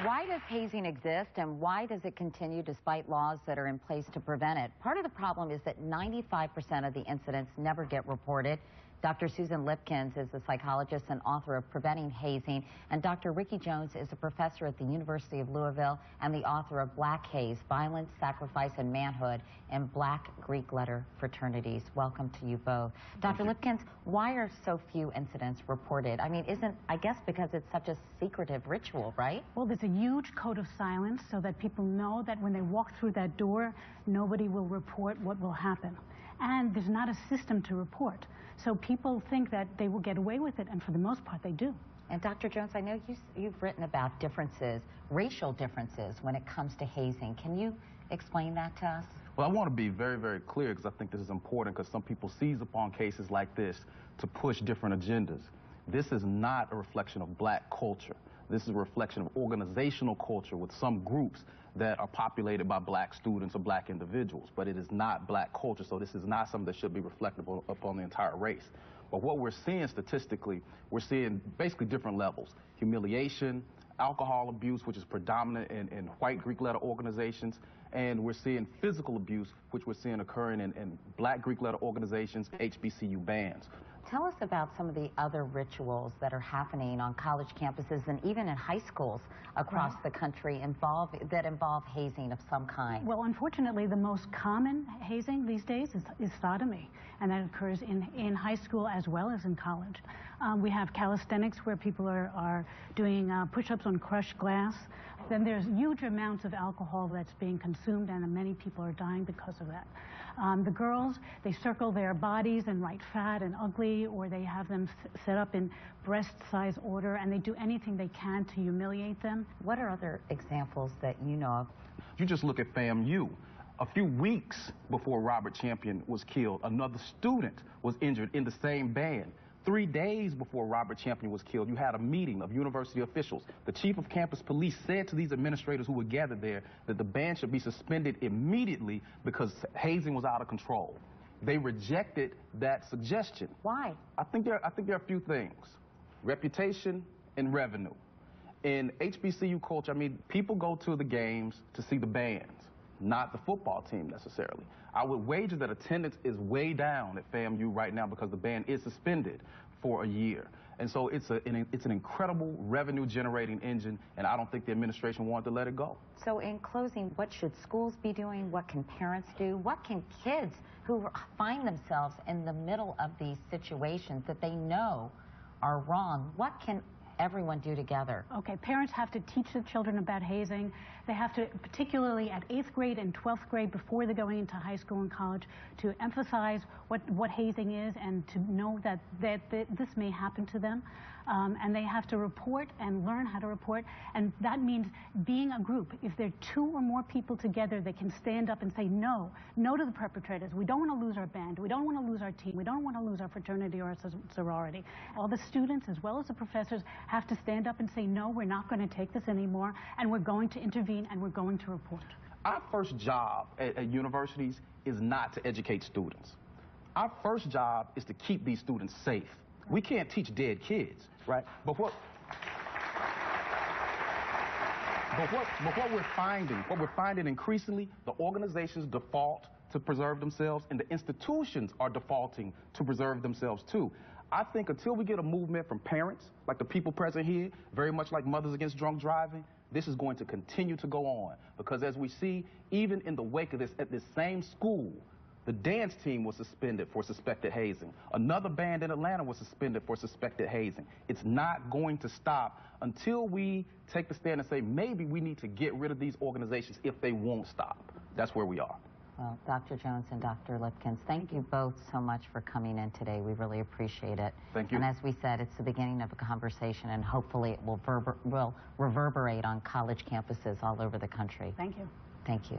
Why does hazing exist, and why does it continue despite laws that are in place to prevent it? Part of the problem is that 95% of the incidents never get reported. Dr. Susan Lipkins is a psychologist and author of Preventing Hazing, and Dr. Ricky Jones is a professor at the University of Louisville and the author of Black Haze, Violence, Sacrifice, and Manhood in Black Greek Letter Fraternities. Welcome to you both. Dr. Lipkins, why are so few incidents reported? I mean, I guess because it's such a secretive ritual, right? Well, there's a huge code of silence so that people know that when they walk through that door, nobody will report what will happen. And there's not a system to report. So people think that they will get away with it, and for the most part, they do. And Dr. Jones, I know you've written about differences, racial differences, when it comes to hazing. Can you explain that to us? Well, I want to be very, very clear, because I think this is important, because some people seize upon cases like this to push different agendas. This is not a reflection of black culture. This is a reflection of organizational culture with some groups that are populated by black students or black individuals, but it is not black culture, so this is not something that should be reflective upon the entire race. But what we're seeing statistically, we're seeing basically different levels. Humiliation, alcohol abuse, which is predominant in white Greek letter organizations, and we're seeing physical abuse, which we're seeing occurring in black Greek letter organizations, HBCU bands. Tell us about some of the other rituals that are happening on college campuses and even in high schools across the country that involve hazing of some kind. Well, unfortunately, the most common hazing these days is sodomy, and that occurs in high school as well as in college. We have calisthenics where people are doing push-ups on crushed glass. Then there's huge amounts of alcohol that's being consumed, and many people are dying because of that. The girls, they circle their bodies and write fat and ugly, or they have them set up in breast size order, and they do anything they can to humiliate them. What are other examples that you know of? You just look at FAMU. A few weeks before Robert Champion was killed, another student was injured in the same band. 3 days before Robert Champion was killed, you had a meeting of university officials. The chief of campus police said to these administrators who were gathered there that the band should be suspended immediately because hazing was out of control. They rejected that suggestion. Why? I think there are a few things. Reputation and revenue. In HBCU culture, I mean, people go to the games to see the bands, not the football team necessarily. I would wager that attendance is way down at FAMU right now because the band is suspended for a year. And so it's an incredible revenue-generating engine, and I don't think the administration wanted to let it go. So in closing, what should schools be doing? What can parents do? What can kids who find themselves in the middle of these situations that they know are wrong, what can everyone do together? Okay, parents have to teach the children about hazing. They have to, particularly at 8th grade and 12th grade, before they're going into high school and college, to emphasize what hazing is and to know that this may happen to them. And they have to report and learn how to report. And that means being a group. If there are 2 or more people together, they can stand up and say no to the perpetrators. We don't want to lose our band. We don't want to lose our team. We don't want to lose our fraternity or our sorority. All the students, as well as the professors, have to stand up and say, no, we're not going to take this anymore, and we're going to intervene, and we're going to report. Our first job at universities is not to educate students. Our first job is to keep these students safe. We can't teach dead kids, right? But what we're finding increasingly, the organizations default to preserve themselves, and the institutions are defaulting to preserve themselves too. I think until we get a movement from parents, like the people present here, very much like Mothers Against Drunk Driving, this is going to continue to go on. Because as we see, even in the wake of this, at this same school, the dance team was suspended for suspected hazing. Another band in Atlanta was suspended for suspected hazing. It's not going to stop until we take the stand and say, maybe we need to get rid of these organizations if they won't stop. That's where we are. Well, Dr. Jones and Dr. Lipkins, thank you both so much for coming in today. We really appreciate it. Thank you. And as we said, it's the beginning of a conversation, and hopefully it will reverberate on college campuses all over the country. Thank you. Thank you.